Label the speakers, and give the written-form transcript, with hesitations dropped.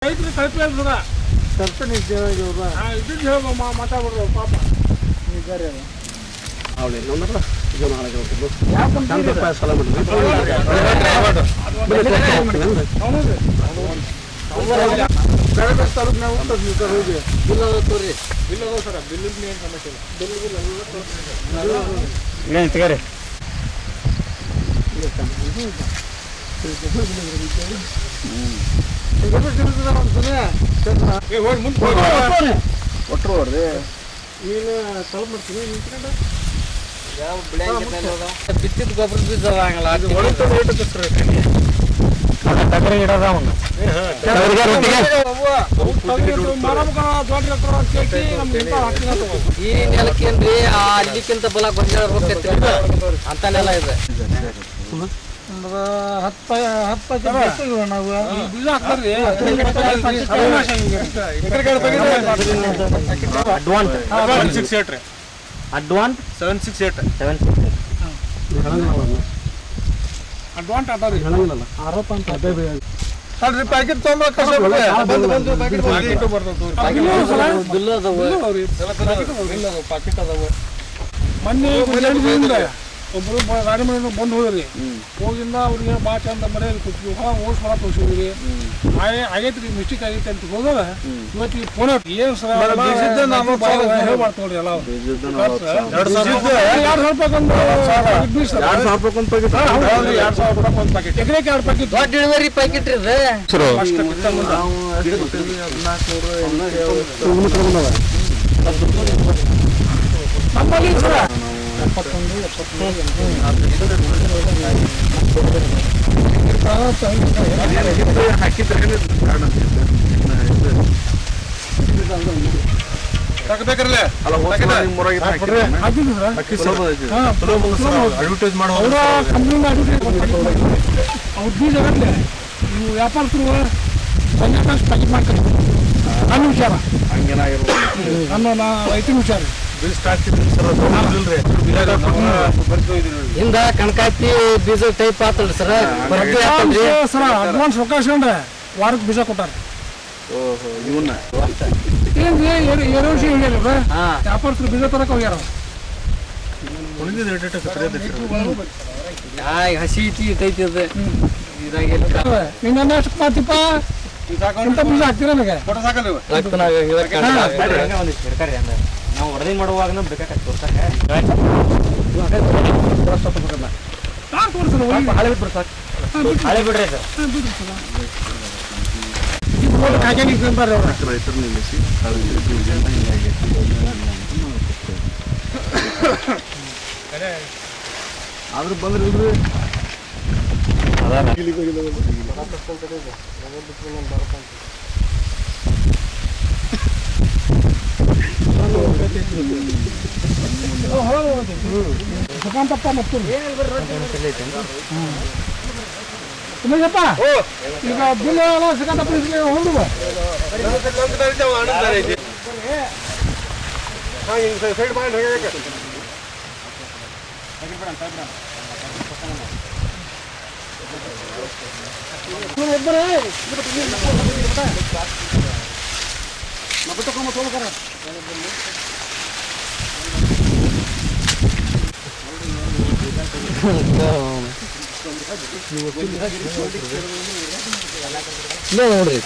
Speaker 1: ರೈತರು ಕಲ್ಪಿಲ್ಲ
Speaker 2: ಸ್ವಲ್ಪ ನಿಜ
Speaker 1: ಇದನ್ನ ಹೇಳ ಮಾತಾಡ್ಬಿಡ್ರು ಪಾಪ
Speaker 2: ನಿಜಾರಿ
Speaker 3: ಅವಳಿ ನೋಡ್ರಲ್ಲ ಇದು ನಾಳೆಗೆ ಹೋಗ್ತಿದ್ದು
Speaker 2: ಯಾಕಂತ
Speaker 3: ರೂಪಾಯಿ ಸಾಲ ಮಾಡಿದ್ವಿ
Speaker 2: ತಾಲೂಕು ನಾವು ಹೋಗಿ
Speaker 1: ಬಿಲ್ ಅದ ತೋರಿ ಬಿಲ್ ಅದಾವ ಸರ ಬಿಲ್ಲಿಂದ ಏನು ಸಮಸ್ಯೆ ಇಲ್ಲ
Speaker 3: ಏನು ತೆಗರಿ
Speaker 2: ಒಟ್ಟರು ಅವ್ರಿ ನೀನು ಸ್ವಲ್ಪ ಮಾಡ್ತೀನಿ ನಿಂತ್ಕೊಂಡು
Speaker 1: ಬಿತ್ತಿದ ಗೊಬ್ಬರ ಬೀಜ ಆಗಲ್ಲ
Speaker 3: ತಗರಿ ಇಡೋದ ಅವನು
Speaker 1: ಈ ನೆಲಕ್ಕೇನ್ರಿ ಅಲ್ಲಿಕ್ಕಿಂತ ಬಲ ಗೊಂಜಾಳ ಹೋಗ್ತೈತಿ ಅಂತ ನೆಲ ಇದೆ
Speaker 2: ನಾವು
Speaker 1: ಬೀಜ ಹಾಕ್ತಾರ್ರಿ
Speaker 3: ಅಡ್ವಾನ್ಸ್ 768
Speaker 1: ಅಡ್ವಾಂಟ್ ಆಟಾರಿ
Speaker 2: ಆರೋಪ ಅಂತ ಅದೇ
Speaker 1: ಅಲ್ರಿ ಪ್ಯಾಕೆಟ್ ತೊಗೊಂಡ್ರೆ ಪ್ಯಾಕೆಟ್ ಅದಾವ ಮೊನ್ನೆ ಒಬ್ಬರು ಗಾಡಿ ಮನೆ ಬಂದು ಹೋದ್ರಿ ಹೋಗಿಂದ ಅವ್ರಿಗೆ ಭಾಳ ಚಂದ ಮನೆಯಲ್ಲಿ ಕೂತ್ವಿ ಓಸ್ ಹೊರ ತೋರಿಸಿದ್ರಿ ಆಗೈತ್ರಿ ಮಿಸ್ಟೇಕ್ ಆಗೈತೆ ಅಂತ ಹೋದಾಗ ಇವತ್ತು ಈ ಫೋನ್ ಏನು ಸರ್ ಹೇಳ್ಬಾರ್ದು ಎಲ್ಲ ಎಕರೆಗೆ 2 ಪ್ಯಾಕೆಟ್ ದೊಡ್ಡ ಇಳುವರಿ ಪ್ಯಾಕೆಟ್ ಇದೆ ನಮ್ಮಲ್ಲಿ ಸರ 71 ತಗಬೇಕ್ರಲ್ಲೇ
Speaker 3: ಅಡ್ವರ್ಟೈಸ್ ಮಾಡೋ
Speaker 1: ಅವ್ರ ಬೀಜ ನೀವು ವ್ಯಾಪಾರಸ್ಥರು ಸಂಜೆ ಪ್ಯಾಕೆಟ್ ಮಾಡ್ತಾರೆ ನನ್ನ ವಿಚಾರ ನನ್ನ ರೈತನ ವಿಚಾರ
Speaker 2: ಹಿಂದ ಕಣಕಾತಿ ಬೀಜ ಟೈಪ್ ಆತಲ್ರಿ ಸರ್
Speaker 1: ಸರ ಅಡ್ವಾನ್ಸ್ ರೊಕ್ಕ ಇಸ್ಕೊಂಡ್ರೆ ವಾರಕ್ಕೆ ಬೀಜ ಕೊಟ್ಟಾರ ಏನ್ರಿ ಎರಡು ವರ್ಷ ಹೇಳಿಲ್ಲ ವ್ಯಾಪಾರಸ್ಥರು ಬೀಜ ತರಕ ಹೋಗ್ಯಾರ
Speaker 2: ಹಸಿ ಐತಿ ಅದು
Speaker 1: ನಿನ್ನ ಎಷ್ಟು ಮಾಡ್ತಿಪ್ಪ ಇಂಥ ಬೀಜ ಹಾಕ್ತೀರ ನನಗೆ
Speaker 3: ನಾವು ವರದಿ ಮಾಡುವಾಗ ಬೇಕಾಗ್ತದೆ ಹಳೆ ಬಿಟ್ಬಿಡ್ರಿ ಸಾಕು ಹಳೆ ಬಿಡ್ರಿ ಸರ್ ರೈತರು ನಿಲ್ಲಿಸಿ ಆದ್ರೂ ಬಂದ್ರಿ
Speaker 1: ಸುಖಾಂತಪ್ಪ ಮತ್ತು ಸುಮೇಶಪ್ಪ ಈಗ ಬಿಲ್ ಎಲ್ಲ ಸುಖಾಂತಪ್ಪ ಹೊಂದುವ
Speaker 3: ಸೈಡ್ ಮಾಡಿ
Speaker 2: ನೋಡ್ರಿ